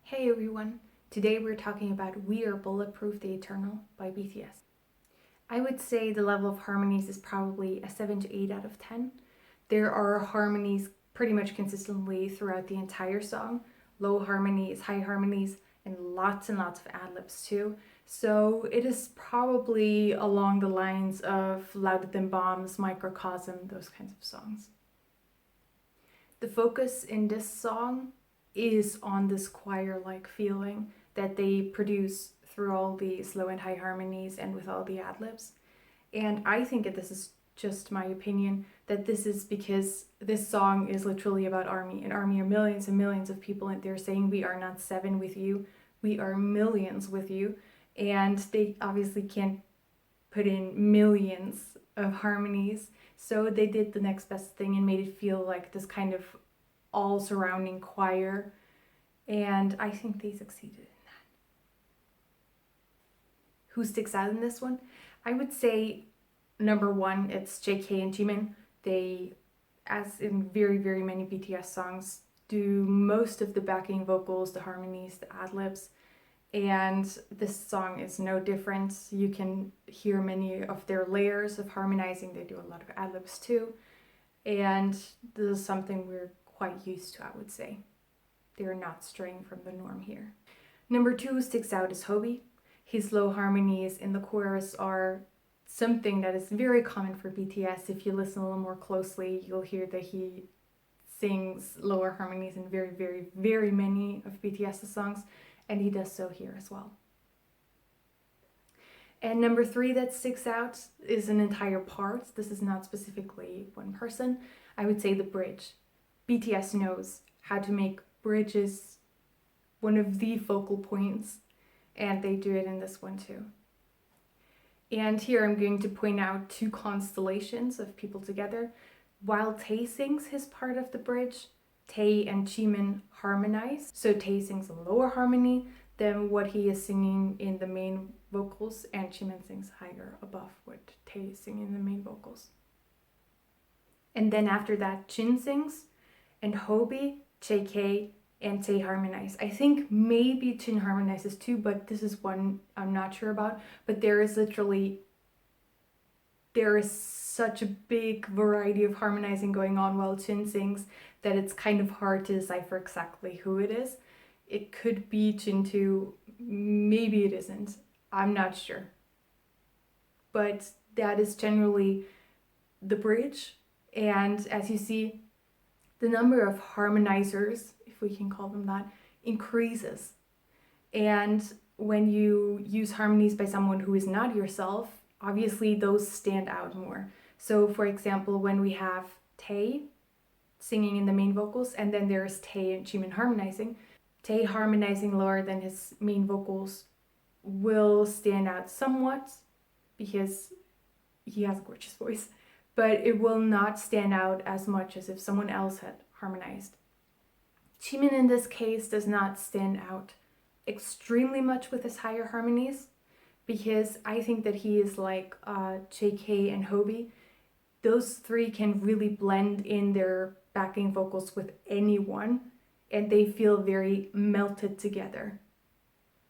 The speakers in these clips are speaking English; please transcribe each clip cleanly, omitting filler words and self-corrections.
Hey everyone! Today we're talking about We Are Bulletproof the Eternal by BTS. I would say the level of harmonies is probably a 7 to 8 out of 10. There are harmonies pretty much consistently throughout the entire song, low harmonies, high harmonies, and lots of ad-libs too. So it is probably along the lines of Louder Than Bombs, Microcosm, those kinds of songs. The focus in this song is on this choir-like feeling that they produce through all the slow and high harmonies and with all the ad-libs. And I think that this is just my opinion, that this is because this song is literally about ARMY. And ARMY are millions and millions of people, and they're saying we are not 7 with you, we are millions with you. And they obviously can't put in millions of harmonies. So they did the next best thing and made it feel like this kind of all surrounding choir, and I think they succeeded in that. Who sticks out in this one? I would say number one, it's JK and Jimin. They, as in very many BTS songs, do most of the backing vocals, the harmonies, the ad-libs, and this song is no different. You can hear many of their layers of harmonizing. They do a lot of ad-libs too, and this is something we're quite used to, I would say. They're not straying from the norm here. Number two who sticks out is Hobi. His low harmonies in the chorus are something that is very common for BTS. If you listen a little more closely, you'll hear that he sings lower harmonies in very many of BTS's songs, and he does so here as well. And number three that sticks out is an entire part. This is not specifically one person. I would say the bridge. BTS knows how to make bridges one of the focal points, and they do it in this one too. And here I'm going to point out two constellations of people together. While Tae sings his part of the bridge, Tae and Jimin harmonize. So Tae sings a lower harmony than what he is singing in the main vocals, and Jimin sings higher above what Tae is singing in the main vocals. And then after that, Jin sings, and Hobi, JK, and Tae harmonize. I think maybe Jin harmonizes too, but this is one I'm not sure about. But there is such a big variety of harmonizing going on while Jin sings that it's kind of hard to decipher exactly who it is. It could be Jin too, maybe it isn't. I'm not sure. But that is generally the bridge. And as you see, the number of harmonizers, if we can call them that, increases. And when you use harmonies by someone who is not yourself, obviously those stand out more. So for example, when we have Tae singing in the main vocals, and then there's Tae and Jimin harmonizing, Tae harmonizing lower than his main vocals will stand out somewhat because he has a gorgeous voice, but it will not stand out as much as if someone else had harmonized. Jimin in this case does not stand out extremely much with his higher harmonies, because I think that he is like JK and Hobi. Those three can really blend in their backing vocals with anyone, and they feel very melted together,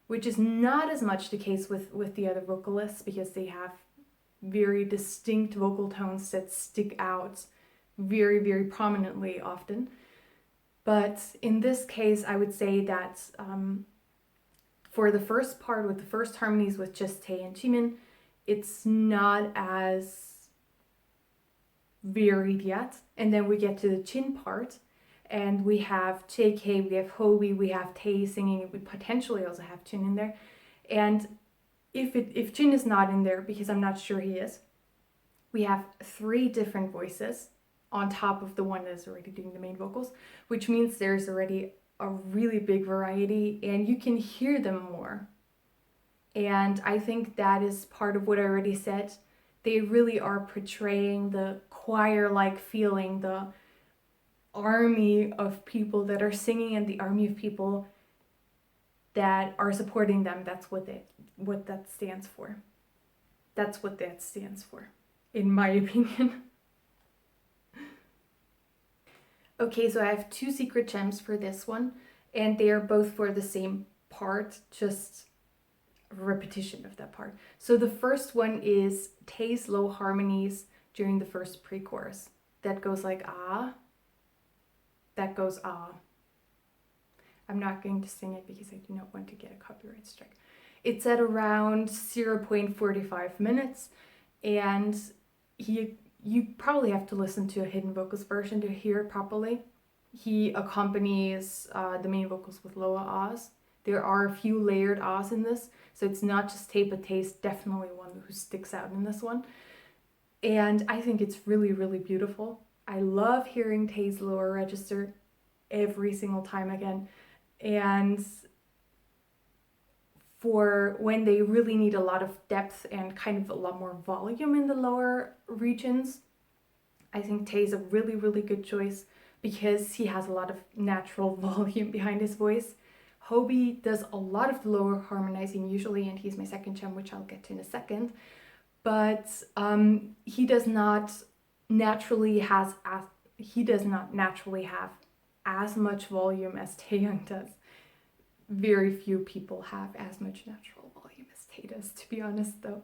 which is not as much the case with the other vocalists, because they have very distinct vocal tones that stick out very prominently often. But in this case, I would say that for the first part, with the first harmonies with just Tae and Jimin, it's not as varied yet. And then we get to the Jin part, and we have JK, we have Hobi, we have Tae singing, we potentially also have Jin in there. And if Jin is not in there, because I'm not sure he is, we have 3 different voices on top of the one that is already doing the main vocals, which means there's already a really big variety and you can hear them more. And I think that is part of what I already said. They really are portraying the choir-like feeling, the army of people that are singing and the army of people that are supporting them. That's what that stands for. That's what that stands for, in my opinion. Okay, so I have 2 secret gems for this one. and they are both for the same part, just repetition of that part. So the first one is Tae's low harmonies during the first pre-chorus. That goes like ah, that goes ah. I'm not going to sing it because I do not want to get a copyright strike. It's at around 0.45 minutes, and you probably have to listen to a hidden vocals version to hear it properly. He accompanies the main vocals with lower ahs. There are a few layered ahs in this, so it's not just Tae, but Tae's definitely one who sticks out in this one. And I think it's really, really beautiful. I love hearing Tae's lower register every single time again. And for when they really need a lot of depth and kind of a lot more volume in the lower regions, I think Tae's a really, really good choice because he has a lot of natural volume behind his voice. Hobi does a lot of the lower harmonizing usually, and he's my second chum, which I'll get to in a second. But he does not naturally have as much volume as Taehyung does. Very few people have as much natural volume as Tae does, to be honest, though.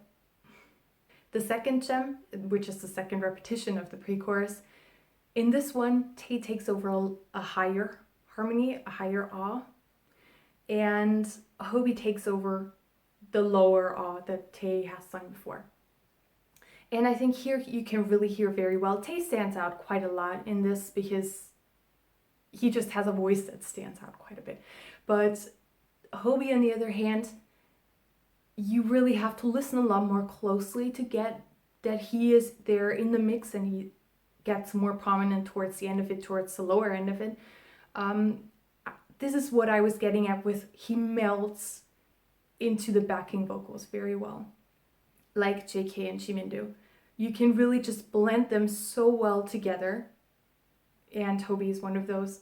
The second gem, which is the second repetition of the pre-chorus, in this one, Tae takes over a higher harmony, a higher ah, and Hobi takes over the lower ah that Tae has sung before. And I think here you can really hear very well. Tae stands out quite a lot in this because he just has a voice that stands out quite a bit. But Hobi, on the other hand, you really have to listen a lot more closely to get that he is there in the mix, and he gets more prominent towards the end of it, towards the lower end of it. This is what I was getting at with he melts into the backing vocals very well, like JK and Jimin do. You can really just blend them so well together, and Hobi is one of those.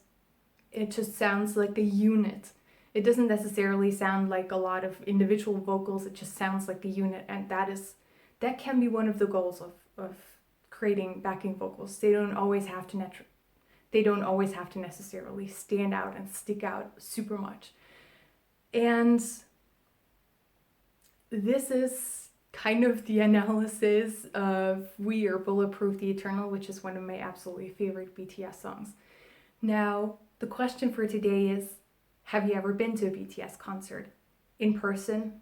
It just sounds like a unit. It doesn't necessarily sound like a lot of individual vocals, it just sounds like a unit, and that can be one of the goals of creating backing vocals. They don't always have to necessarily stand out and stick out super much. And this is kind of the analysis of We Are Bulletproof the Eternal, which is one of my absolutely favorite BTS songs. Now, the question for today is, have you ever been to a BTS concert? In person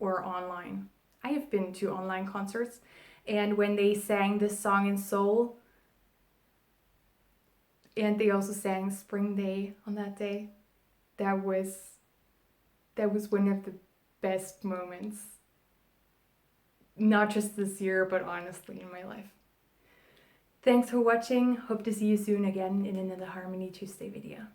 or online? I have been to online concerts, and when they sang this song in Seoul, and they also sang Spring Day on that day, that was one of the best moments, not just this year, but honestly in my life. Thanks for watching. Hope to see you soon again in another Harmony Tuesday video.